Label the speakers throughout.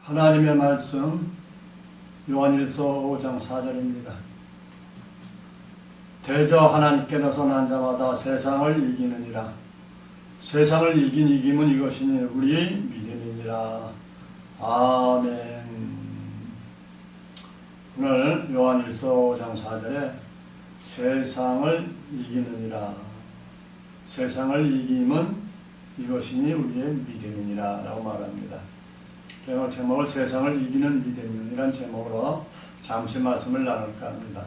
Speaker 1: 하나님의 말씀 요한일서 5장 4절입니다. 대저 하나님께로서 난 자마다 세상을 이기느니라. 세상을 이긴 이김은 이것이니 우리의 믿음이니라. 아멘. 오늘 요한일서 5장 4절에 세상을 이기느니라. 세상을 이김은 이것이니 우리의 믿음이니라 라고 말합니다. 오늘 제목을 세상을 이기는 믿음이라는 제목으로 잠시 말씀을 나눌까 합니다.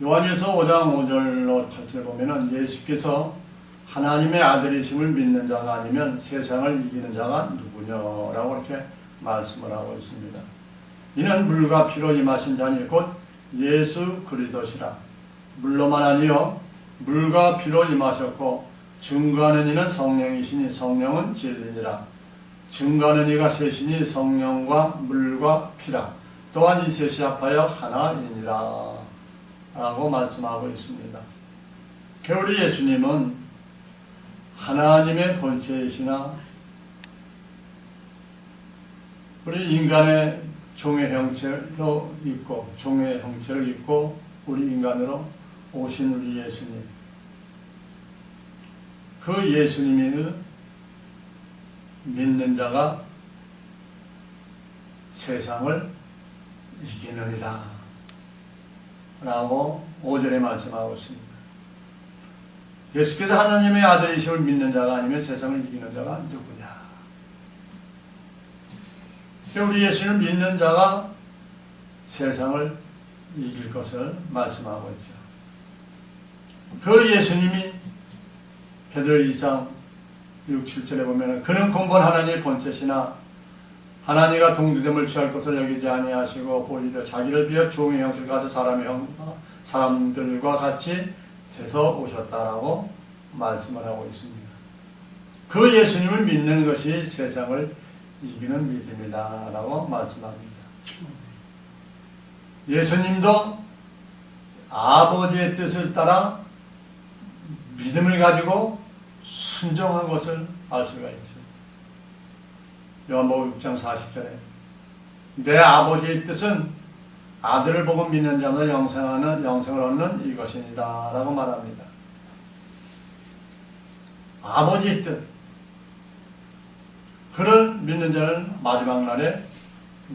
Speaker 1: 요한일서 5장 5절로 8절 보면은 예수께서 하나님의 아들이심을 믿는 자가 아니면 세상을 이기는 자가 누구냐라고 이렇게 말씀을 하고 있습니다. 이는 물과 피로 임하신 자니 곧 예수 그리스도시라. 물로만 아니요 물과 피로 임하셨고 증거하는 이는 성령이시니 성령은 진리니라. 증거하는 이가 셋이니 성령과 물과 피라. 또한 이 셋이 합하여 하나이니라 라고 말씀하고 있습니다. 우리 예수님은 하나님의 본체이시나 우리 인간의 종의 형체로 있고 종의 형체를 입고 우리 인간으로 오신 우리 예수님, 그 예수님을 믿는 자가 세상을 이기느니라 라고 5절에 말씀하고 있습니다. 예수께서 하나님의 아들이심을 믿는 자가 아니면 세상을 이기는 자가 누구냐. 우리 예수를 믿는 자가 세상을 이길 것을 말씀하고 있죠. 그 예수님이 베드로 2장 6, 7절에 보면 그는 근본 하나님의 본체시나 하나님과 동등됨을 취할 것을 여기지 아니하시고 오히려 자기를 비어 종의 형체를 가져 사람들과 같이 돼서 오셨다라고 말씀을 하고 있습니다. 그 예수님을 믿는 것이 세상을 이기는 믿음이다 라고 말씀합니다. 예수님도 아버지의 뜻을 따라 믿음을 가지고 순종한 것을 알 수가 있죠. 요한복음 6장 40절에 내 아버지의 뜻은 아들을 보고 믿는 자마다 영생을 얻는 이것입니다 라고 말합니다. 아버지의 뜻, 그를 믿는 자는 마지막 날에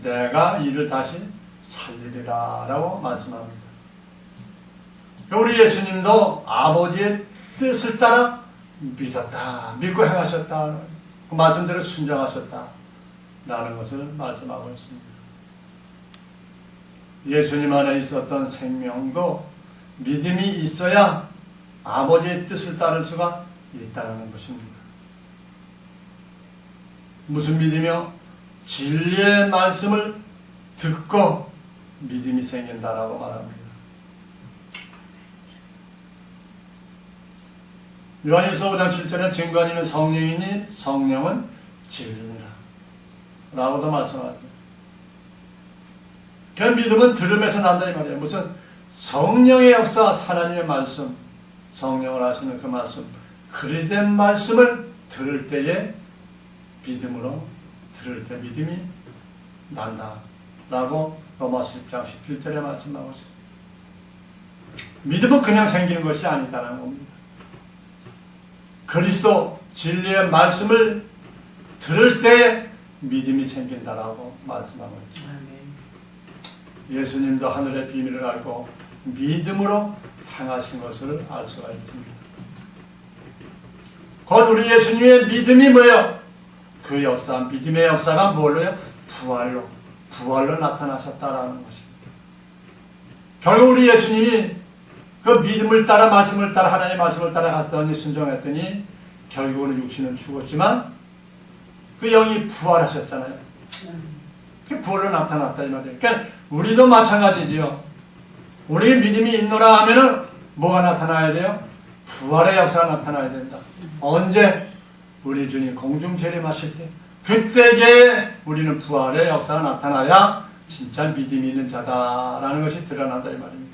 Speaker 1: 내가 이를 다시 살리리라 라고 말씀합니다. 우리 예수님도 아버지의 뜻을 따라 믿었다, 믿고 행하셨다, 그 말씀대로 순종하셨다 라는 것을 말씀하고 있습니다. 예수님 안에 있었던 생명도 믿음이 있어야 아버지의 뜻을 따를 수가 있다는 것입니다. 무슨 믿음이요? 진리의 말씀을 듣고 믿음이 생긴다라고 말합니다. 요한일서 5장 7절에 증거하는 성령이니 성령은 진리니라 라고도 말씀하죠. 그 믿음은 들음에서 난다 이 말이에요. 무슨 성령의 역사, 하나님의 말씀, 성령을 하시는 그 말씀, 그리스도의 말씀을 들을 때에 믿음으로 들을 때 믿음이 난다 라고 로마서 10장 17절에 말씀하고 있습니다. 믿음은 그냥 생기는 것이 아니다라는 겁니다. 그리스도 진리의 말씀을 들을 때 믿음이 생긴다라고 말씀하고 있죠. 예수님도 하늘의 비밀을 알고 믿음으로 행하신 것을 알 수가 있습니다. 곧 우리 예수님의 믿음이 뭐예요? 그 역사, 믿음의 역사가 뭘로요? 부활로 나타나셨다라는 것입니다. 결국 우리 예수님이 그 믿음을 따라 말씀을 따라 하나님의 말씀을 따라 갔더니 순종했더니 결국은 육신은 죽었지만 그 영이 부활하셨잖아요. 그 부활로 나타났다 이 말이에요. 그러니까 우리도 마찬가지지요. 우리의 믿음이 있노라 하면은 뭐가 나타나야 돼요? 부활의 역사가 나타나야 된다. 언제? 우리 주님 공중 재림하실 때 그때에 우리는 부활의 역사가 나타나야 진짜 믿음이 있는 자다라는 것이 드러난다 이 말입니다.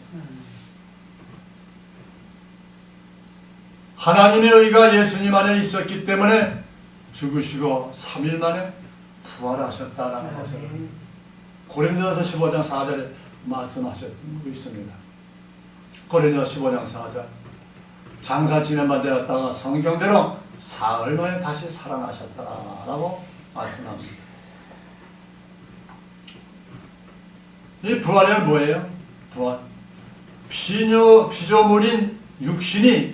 Speaker 1: 하나님의 의가 예수님 안에 있었기 때문에 죽으시고 3일 만에 부활하셨다라는 것을 고린도서 15장 4절에 말씀하셨고 있습니다. 고린도서 15장 4절 장사 지낸바 되었다가 성경대로 사흘 만에 다시 살아나셨다라고 말씀합니다. 이 부활은 뭐예요? 부활. 피조물인 육신이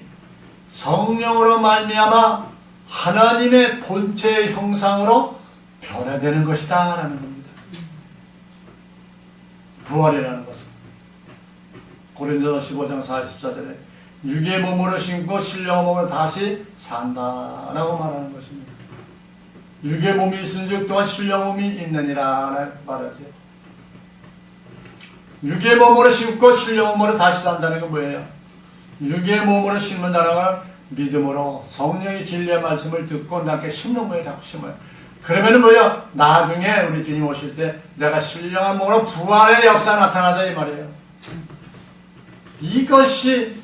Speaker 1: 성령으로 말미암아 하나님의 본체의 형상으로 변화되는 것이다 라는 겁니다. 부활이라는 것은 고린도서 15장 44절에 육의 몸으로 신고 신령의 몸으로 다시 산다라고 말하는 것입니다. 육의 몸이 있은즉 또한 신령의 몸이 있느니라 말하죠. 육의 몸으로 심고 신령의 몸으로 다시 산다는 건 뭐예요? 육의 몸으로 심는다는 건 믿음으로 성령의 진리의 말씀을 듣고 나께 심는 거예요. 자꾸 심어요. 그러면은 뭐예요? 나중에 우리 주님 오실 때 내가 신령한 몸으로 부활의 역사가 나타나다 이 말이에요. 이것이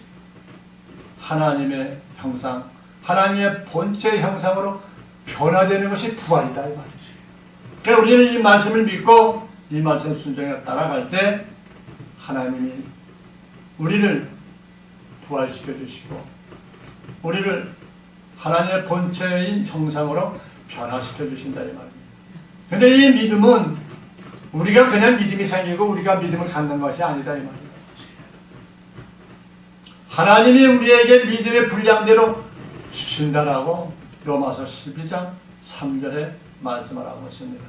Speaker 1: 하나님의 형상, 하나님의 본체 형상으로 변화되는 것이 부활이다 이 말이죠. 그래서 우리는 이 말씀을 믿고 이 말씀 순종에 따라갈 때 하나님이 우리를 부활시켜 주시고 우리를 하나님의 본체인 형상으로 변화시켜 주신다 이 말입니다. 근데 이 믿음은 우리가 그냥 믿음이 생기고 우리가 믿음을 갖는 것이 아니다 이 말입니다. 하나님이 우리에게 믿음의 분량대로 주신다라고 로마서 12장 3절에 말씀을 하고 있습니다.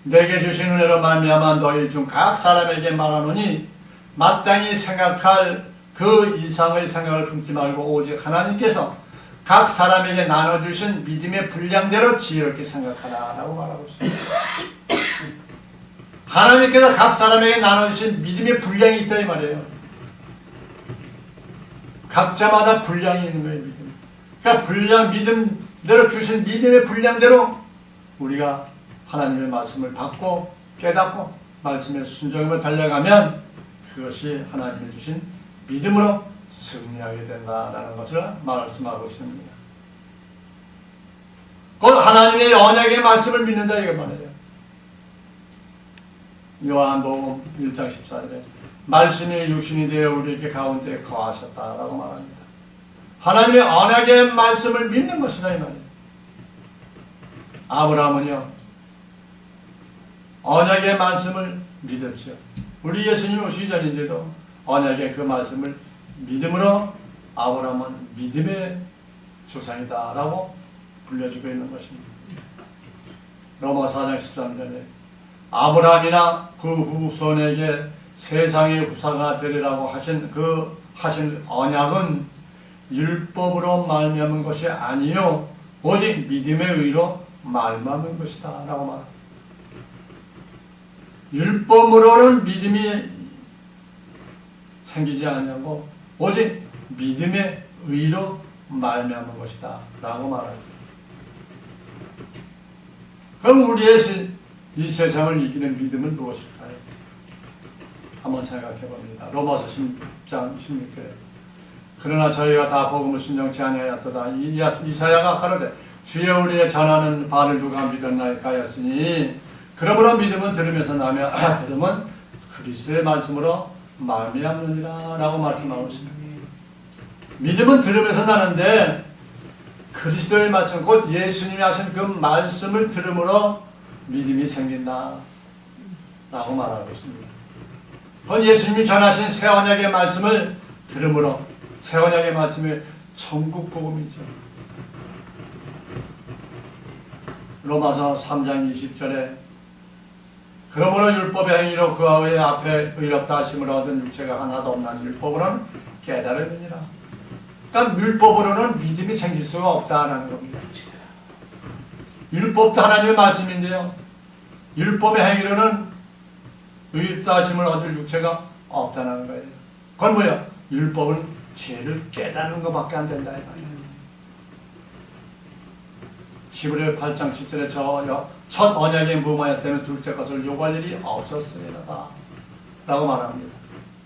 Speaker 1: 내게 주신 은혜로 말미암아 너희 중 각 사람에게 말하노니 마땅히 생각할 그 이상의 생각을 품지 말고 오직 하나님께서 각 사람에게 나눠주신 믿음의 분량대로 지혜롭게 생각하라 라고 말하고 있습니다. 하나님께서 각 사람에게 나눠주신 믿음의 분량이 있다 이 말이에요. 각자마다 분량이 있는 거예요. 믿음. 그러니까 믿음대로 주신 믿음의 분량대로 우리가 하나님의 말씀을 받고 깨닫고 말씀에 순종하며 달려가면 그것이 하나님이 주신 믿음으로 승리하게 된다는 것을 말씀하고 있습니다. 곧 하나님의 언약의 말씀을 믿는다 이거 말이에요. 요한복음 1장 14절에 말씀이 육신이 되어 우리에게 가운데 거하셨다라고 말합니다. 하나님의 언약의 말씀을 믿는 것이다 이 말이에요. 아브라함은요 언약의 말씀을 믿었죠. 우리 예수님 오시기 전인데도 언약의 그 말씀을 믿음으로 아브라함은 믿음의 조상이다 라고 불려주고 있는 것입니다. 로마 4장 13절에 아브라함이나 그 후손에게 세상의 후사가 되리라고 하신 언약은 율법으로 말미암은 것이 아니요 오직 믿음의 의로 말미암은 것이다 라고 말합니다. 율법으로는 믿음이 생기지 않냐고 오직 믿음의 의로 말미암은 것이다 라고 말합니다. 그럼 우리의 이 세상을 이기는 믿음은 무엇일까요? 한번 생각해 봅니다. 로마서 10장 16절에 그러나 저희가 다 복음을 순종치 아니하였도다. 이사야가 가로되 주여 우리의 전하는 바를 누가 믿었나이까 하였으니 그러므로 믿음은 들으면서 나며 들음은 그리스도의 말씀으로 말미암느니라 라고 말씀하고 있습니다. 믿음은 들으면서 나는데 그리스도의 말씀 곧 예수님이 하신 그 말씀을 들음으로 믿음이 생긴다 라고 말하고 있습니다. 곧 예수님이 전하신 새 언약의 말씀을 들음으로 새 언약의 말씀이 천국 복음이죠. 로마서 3장 20절에 그러므로 율법의 행위로 그와 그의 앞에 의롭다 하심을 얻은 육체가 하나도 없나니 율법으로는 깨달음이니라. 그러니까 율법으로는 믿음이 생길 수가 없다는 겁니다. 율법도 하나님의 말씀인데요. 율법의 행위로는 의롭다 하심을 얻을 육체가 없다는 거예요. 그건 뭐야? 율법은 죄를 깨닫는 것밖에 안 된다. 히브리 8장 10절에 첫 언약의 무마였다면 둘째 것을 요구할 일이 없었습니다 라고 말합니다.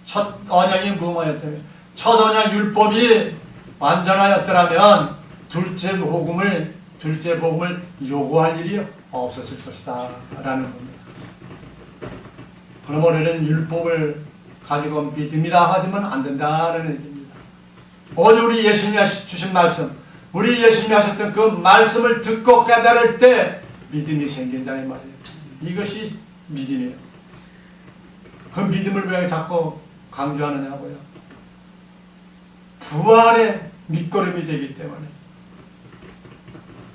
Speaker 1: 첫 언약이 무마였다면 첫 언약 율법이 완전하였더라면 둘째 복음을 둘째 복음을 요구할 일이 없었을 것이다 라는 겁니다. 그럼 우리는 율법을 가지고 믿음이라 하지만 안 된다는 얘기입니다. 오늘 우리 예수님이 주신 말씀, 우리 예수님이 하셨던 그 말씀을 듣고 깨달을 때 믿음이 생긴다 이 말이에요. 이것이 믿음이에요. 그 믿음을 왜 자꾸 강조하느냐고요. 부활의 밑거름이 되기 때문에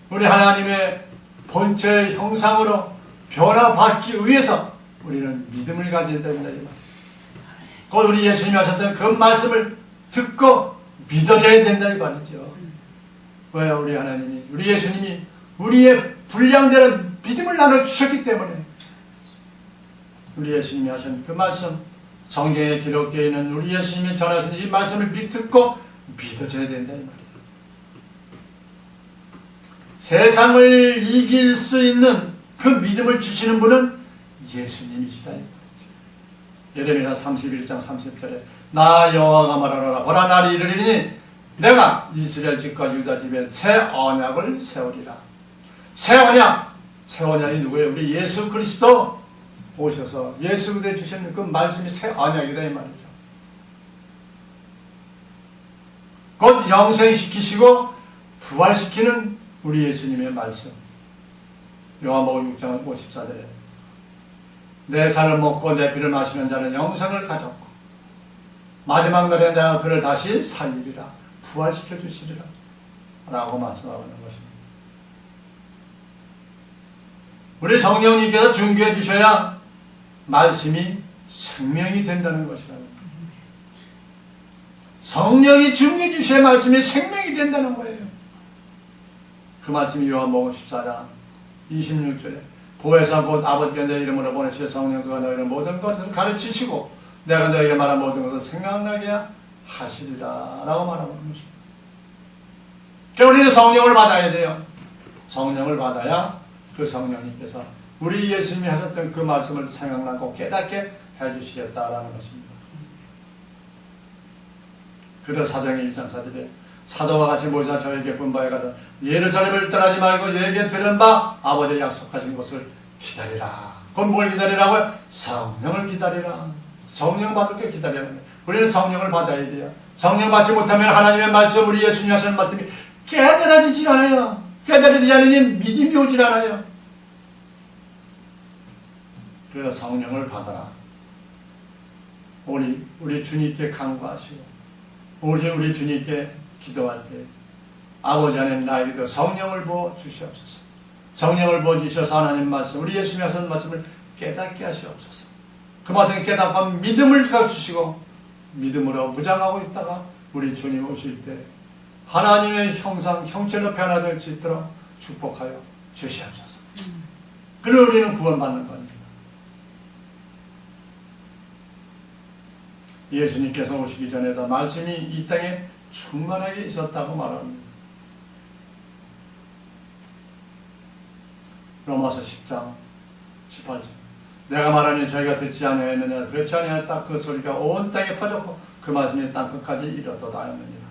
Speaker 1: 우리 하나님의 본체의 형상으로 변화받기 위해서 우리는 믿음을 가져야 된다 이 말이에요. 곧 우리 예수님이 하셨던 그 말씀을 듣고 믿어져야 된다 이 말이죠. 왜요? 우리 하나님이, 우리 예수님이 우리의 분량대로 믿음을 나눠주셨기 때문에 우리 예수님이 하신 그 말씀, 성경에 기록되어 있는 우리 예수님이 전하신 이 말씀을 듣고 믿어져야 된다 이 말이에요. 세상을 이길 수 있는 그 믿음을 주시는 분은 예수님이시다. 예레미야 31장 30절에 나 여호와가 말하노라 보라 날이 이르리니 내가 이스라엘 집과 유다 집에 새 언약을 세우리라. 새 언약, 새 언약이 누구예요? 우리 예수 그리스도 오셔서 예수 그리스도에 주시는 그 말씀이 새 언약이다 이 말이죠. 곧 영생시키시고 부활시키는 우리 예수님의 말씀. 요한복음 6장 54절에 내 살을 먹고 내 피를 마시는 자는 영생을 가졌고 마지막 날에 내가 그를 다시 살리리라. 부활시켜 주시리라. 라고 말씀하고 있는 것입니다. 우리 성령님께서 증거해 주셔야 말씀이 생명이 된다는 것이라는 거예요. 성령이 증거해 주셔야 말씀이 생명이 된다는 거예요. 그 말씀이 요한복음 14장 26절에 보혜사 곧 아버지가 내 이름으로 보내실 성령 그가 너희를 모든 것을 가르치시고 내가 너에게 말한 모든 것을 생각나게 하시리라 라고 말하고 있는 것입니다. 그러니까 우리는 성령을 받아야 돼요. 성령을 받아야 그 성령님께서 우리 예수님이 하셨던 그 말씀을 생각나고 깨닫게 해주시겠다라는 것입니다. 그래서 사도행전 1장 4절에 사도와 같이 모이사 저에게 분바에 가서 예루살렘을 떠나지 말고 너에게 들은 바 아버지 약속하신 것을 기다리라. 그건 뭘 기다리라고요? 성령을 기다리라. 성령 받을 게 기다리라는 거예요. 우리는 성령을 받아야 돼요. 성령 받지 못하면 하나님의 말씀, 우리 예수님이 하시는 말씀이 깨달아지질 않아요. 깨달아지지 않으니 믿음이 오질 않아요. 그래서 성령을 받아라. 우리 주님께 간구하시고 우리 주님께 기도할 때 아버지 하나님 나에게도 성령을 부어 주시옵소서. 성령을 부어 주셔서 하나님 말씀, 우리 예수님이 하신 말씀을 깨닫게 하시옵소서. 그 말씀을 깨닫고 믿음을 주시고 믿음으로 무장하고 있다가 우리 주님 오실 때 하나님의 형상, 형체로 변화될 수 있도록 축복하여 주시옵소서. 그리고 우리는 구원받는 겁니다. 예수님께서 오시기 전에도 말씀이 이 땅에 충만하게 있었다고 말합니다. 로마서 10장 18절 내가 말하니 저희가 듣지 아니하였느냐 그렇지 아니하였다. 그 소리가 온 땅에 퍼졌고 그 말씀이 땅끝까지 이르렀도다 하였느니라.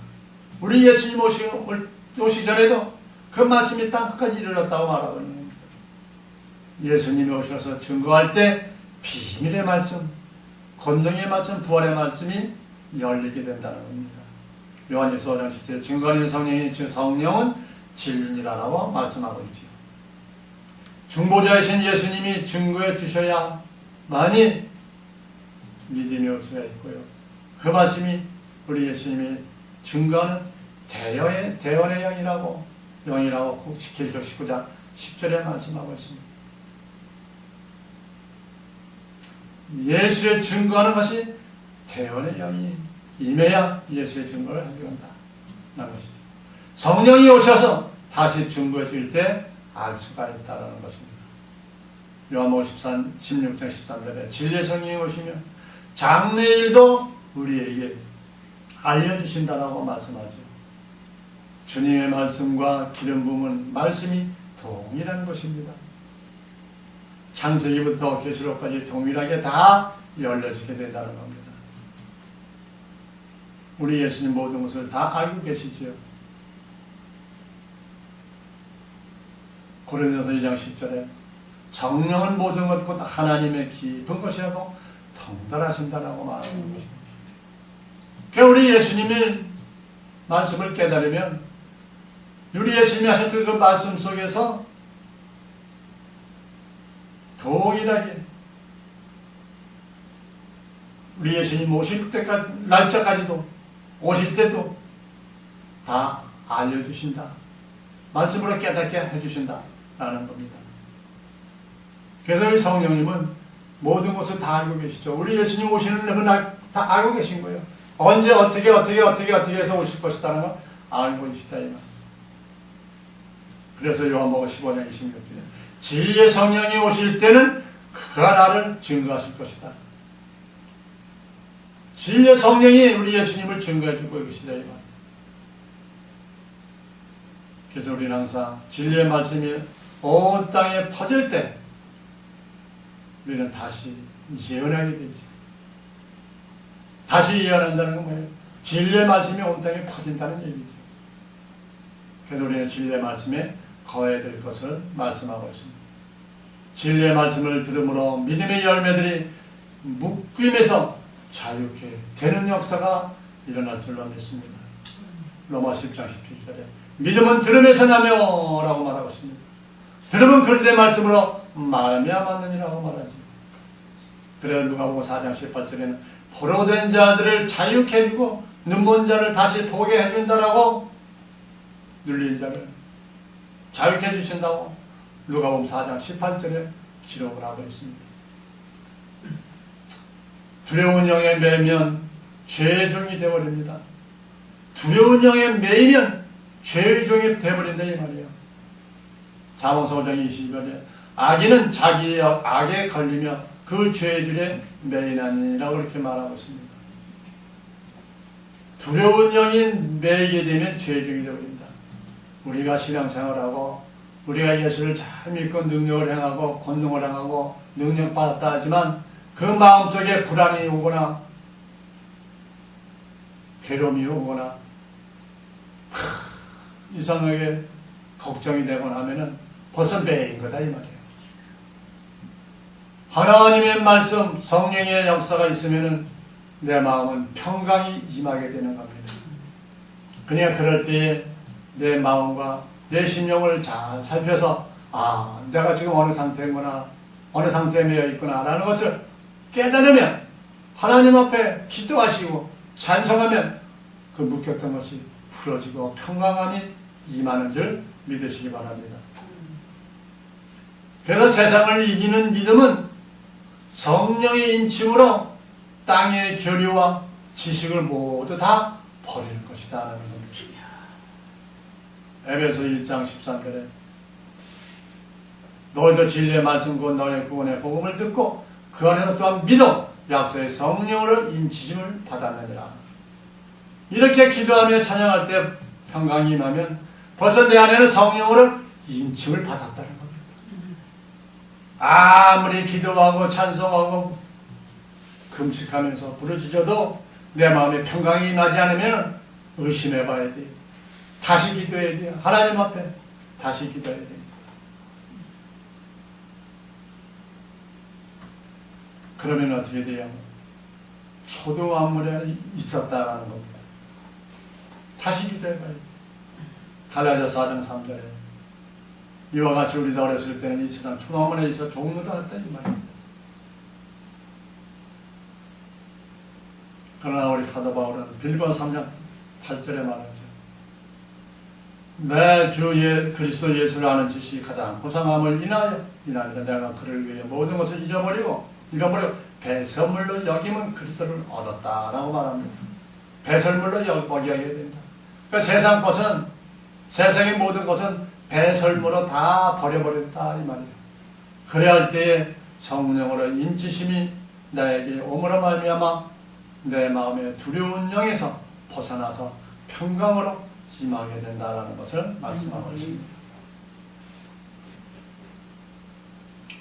Speaker 1: 우리 예수님 오시기 전에도 그 말씀이 땅끝까지 이르렀다고 말하고 있는 겁니다. 예수님이 오셔서 증거할 때 비밀의 말씀, 권능의 말씀, 부활의 말씀이 열리게 된다는 겁니다. 요한일서 5장 10절에 증거하는 성령은 진리라고 말씀하고 있지요. 중보자이신 예수님이 증거해 주셔야만이 믿음이 올 수가 있고요. 그 말씀이 우리 예수님이 증거하는 대언의 영이라고 시킬조 19장 10절에 말씀하고 있습니다. 예수의 증거하는 것이 대언의 영이 임해야 예수의 증거를 하게 한다는 것이죠. 성령이 오셔서 다시 증거해 줄 때 알 수가 있다는 것입니다. 요한복음 16장 13절에 진리의 성령이 오시면 장래일도 우리에게 알려주신다라고 말씀하죠. 주님의 말씀과 기름 부음은 말씀이 동일한 것입니다. 창세기부터 계시록까지 동일하게 다 열려지게 된다는 겁니다. 우리 예수님 모든 것을 다 알고 계시지요. 고린도서 2장 10절에 성령은 모든 것 곧 하나님의 깊은 것이라고 통달하신다라고 말하는 것입니다. 그러니까 우리 예수님이 말씀을 깨달으면 우리 예수님이 하셨던 그 말씀 속에서 동일하게 우리 예수님 오실 때까지, 날짜까지도 오실 때도 다 알려주신다. 말씀으로 깨닫게 해주신다 라는 겁니다. 그래서 우리 성령님은 모든 것을 다 알고 계시죠. 우리 예수님 오시는 날 다 알고 계신 거예요. 언제 어떻게 해서 오실 것이다라는 걸 알고 계시다 이 말. 그래서 요한복음 15장 26절에 진리의 성령이 오실 때는 그가 나를 증거하실 것이다. 진리의 성령이 우리 예수님을 증거해 주고 계시다 이 말. 그래서 우리는 항상 진리의 말씀이 온 땅에 퍼질 때 우리는 다시 예언하게 되지. 다시 예언한다는 건 뭐예요? 진리의 말씀이 온 땅에 퍼진다는 얘기죠. 그래서 우리는 진리의 말씀에 거해야 될 것을 말씀하고 있습니다. 진리의 말씀을 들음으로 믿음의 열매들이 묶임에서 자유케 되는 역사가 일어날 줄로 믿습니다. 로마 10장 17절에 믿음은 들음에서 나며 라고 말하고 있습니다. 들음은 그리스도의 말씀으로 말미암았느니라고 말하지. 그래서 누가복음 4장 18절에는 포로된 자들을 자유케 해주고 눈먼 자를 다시 보게 해준다라고 눌린 자를 자유케 해주신다고 누가복음 4장 18절에 기록을 하고 있습니다. 두려운 영에 매면 죄의 종이 되어버립니다. 두려운 영에 매이면 죄의 종이 되어버린다 이 말이에요. 잠언서 5장 20절에 악인은 자기의 악에 걸리며 그 죄의 줄에 매이나니라고 이렇게 말하고 있습니다. 두려운 영이 매이게 되면 죄의 종이 되어버립니다. 우리가 신앙생활하고 우리가 예수를 잘 믿고 능력을 행하고 권능을 행하고 능력받았다 하지만 그 마음속에 불안이 오거나 괴로움이 오거나 이상하게 걱정이 되거나 하면은 벌써 매인 거다 이 말이에요. 하나님의 말씀, 성령의 역사가 있으면은 내 마음은 평강이 임하게 되는 겁니다. 그러니까 그럴 때에 내 마음과 내 심령을 잘 살펴서 내가 지금 어느 상태인구나, 어느 상태에 매여 있구나 라는 것을 깨달으면 하나님 앞에 기도하시고 찬송하면 그 묶였던 것이 풀어지고 평강함이 임하는 줄 믿으시기 바랍니다. 그래서 세상을 이기는 믿음은 성령의 인침으로 땅의 교류와 지식을 모두 다 버릴 것이다 라는 겁니다. 에베소 1장 13절에 너희도 진리의 말씀 곧 너희의 구원의 복음을 듣고 그 안에서 또한 믿어 약속의 성령으로 인치심을 받았느니라. 이렇게 기도하며 찬양할 때 평강이 임하면 벌써 내 안에는 성령으로 인침을 받았다는 겁니다. 아무리 기도하고 찬송하고 금식하면서 부르짖어도 내 마음에 평강이 임하지 않으면 의심해 봐야 돼요. 다시 기도해야 돼요. 하나님 앞에 다시 기도해야 됩니다. 그러면 어떻게 돼요? 초도 만물에 있었다라는 겁니다. 다시 기도해 봐야 돼요. 갈라디아서 4장 3절에 이와 같이 우리가 어렸을 때는 이 세상 초만물에 있어 종로를 했다 이 말입니다. 그러나 우리 사도 바울은 빌립보서 3장 8절에 말하죠. 내 주 그리스도 예수를 아는 지식이 가장 고상함을 인하여 내가 그를 위해 모든 것을 잃어버리고 배설물로 여기면 그리스도를 얻었다라고 말합니다. 배설물로 여겨야 된다. 그러니까 세상 것은 세상의 모든 것은 배설물로 다 버려버렸다 이 말이에요. 그래야 할 때에 성령으로 인치심이 나에게 오므로 말미암아 내 마음의 두려운 영에서 벗어나서 평강으로 임하게 된다라는 것을 말씀하고 있습니다.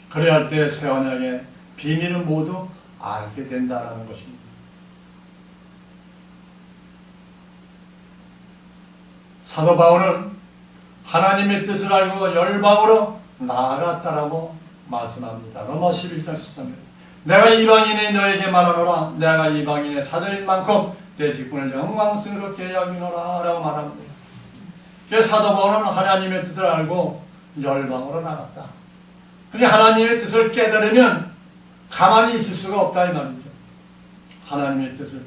Speaker 1: 그래야 할 때 새 언약의 비밀을 모두 알게 된다라는 것입니다. 사도 바울은 하나님의 뜻을 알고 열방으로 나아갔다라고 말씀합니다. 로마 11장 13절. 내가 이방인이 너에게 말하노라. 내가 이방인의 사도인 만큼 내 직분을 영광스럽게 여기노라 라고 말합니다. 그래서 사도 바울은 하나님의 뜻을 알고 열방으로 나갔다. 그러니까 하나님의 뜻을 깨달으면 가만히 있을 수가 없다 이 말이죠. 하나님의 뜻을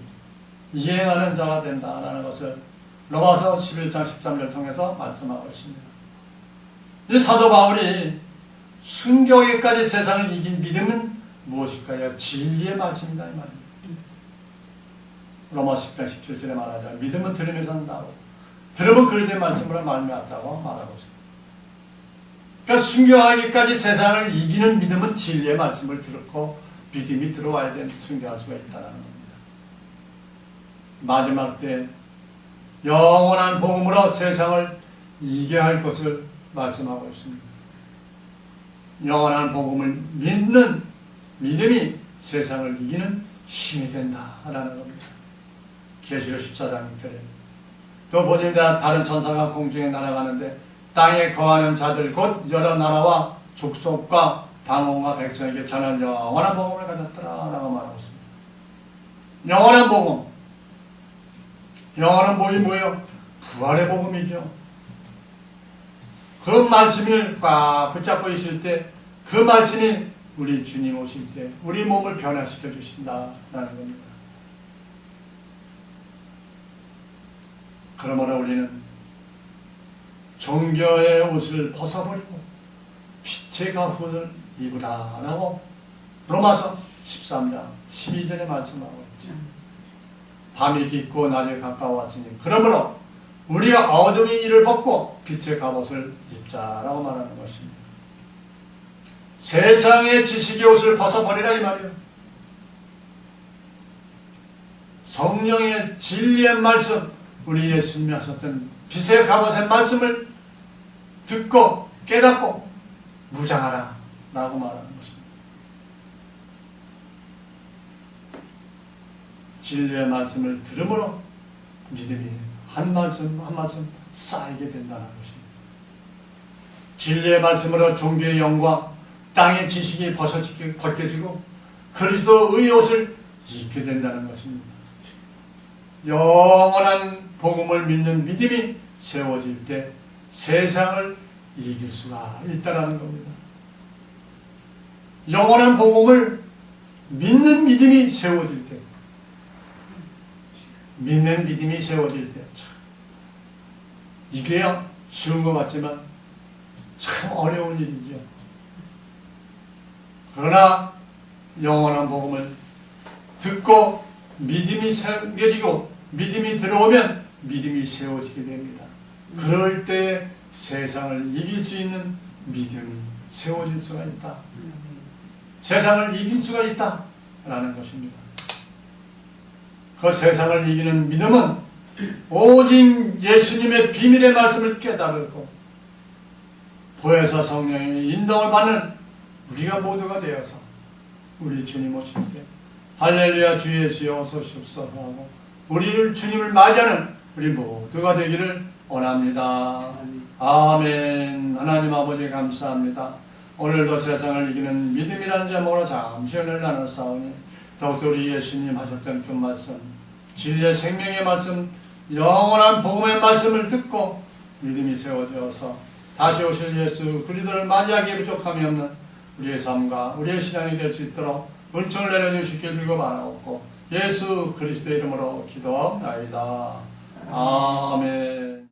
Speaker 1: 이행하는 자가 된다라는 것을 로마서 11장 13절 통해서 말씀하고 있습니다. 이 사도 바울이 순교에까지 세상을 이긴 믿음은 무엇일까요? 진리의 말씀이다 이 말입니다. 로마 10장 17절에 말하자 믿음은 들으면서 산다고, 들으면 그리스도의 말씀으로 말미암았다고 말하고 있습니다. 그러니까 순교하기까지 세상을 이기는 믿음은 진리의 말씀을 듣고 믿음이 들어와야 되는 순교할 수가 있다는 겁니다. 마지막 때 영원한 복음으로 세상을 이겨야 할 것을 말씀하고 있습니다. 영원한 복음을 믿는 믿음이 세상을 이기는 힘이 된다라는 겁니다. 계시록 14장 6절에 또 보니 내가 다른 천사가 공중에 날아가는데 땅에 거하는 자들 곧 여러 나라와 족속과 방언과 백성에게 전한 영원한 복음을 가졌더라 라고 말하고 있습니다. 영원한 복음, 영원한 복음이 뭐예요? 부활의 복음이죠. 그 말씀을 꽉 붙잡고 있을 때 그 말씀이 우리 주님 오실 때 우리 몸을 변화시켜 주신다라는 겁니다. 그러므로 우리는 종교의 옷을 벗어버리고 빛의 갑옷을 입으라라고 로마서 13장 12절에 말씀하고 있죠. 밤이 깊고 낮이 가까웠으니 그러므로 우리가 어둠의 일을 벗고 빛의 갑옷을 입자라고 말하는 것입니다. 세상의 지식의 옷을 벗어버리라 이 말이에요. 성령의 진리의 말씀, 우리 예수님이 하셨던 빛의 갑옷의 말씀을 듣고 깨닫고 무장하라 라고 말하는 것입니다. 진리의 말씀을 들음으로 믿음이 한 말씀 한 말씀 쌓이게 된다는 것입니다. 진리의 말씀으로 종교의 영광, 땅의 지식이 벗겨지고 그리스도의 옷을 입게 된다는 것입니다. 영원한 복음을 믿는 믿음이 세워질 때 세상을 이길 수가 있다는 겁니다. 영원한 복음을 믿는 믿음이 세워질 때, 믿는 믿음이 세워질 때, 이게 쉬운 것 같지만 참 어려운 일이죠. 그러나 영원한 복음을 듣고 믿음이 생겨지고 믿음이 들어오면 믿음이 세워지게 됩니다. 그럴 때 세상을 이길 수 있는 믿음이 세워질 수가 있다. 세상을 이길 수가 있다라는 것입니다. 그 세상을 이기는 믿음은 오직 예수님의 비밀의 말씀을 깨달고 보혜사 성령의 인도를 받는 우리가 모두가 되어서 우리 주님 오실 때 할렐루야 주 예수여 어서 오시옵소서 하고 우리를 주님을 맞이하는 우리 모두가 되기를 원합니다. 아멘. 하나님 아버지 감사합니다. 오늘도 세상을 이기는 믿음이라는 제목으로 잠시 은혜를 나눴사오니 더욱더 우리 예수님 하셨던 그 말씀, 진리의 생명의 말씀, 영원한 복음의 말씀을 듣고 믿음이 세워져서 다시 오실 예수 그리스도를 맞이하기에 부족함이 없는 우리의 삶과 우리의 신앙이 될 수 있도록 은총을 내려주시길 빌고 바라옵고 예수 그리스도의 이름으로 기도하옵나이다. 아멘.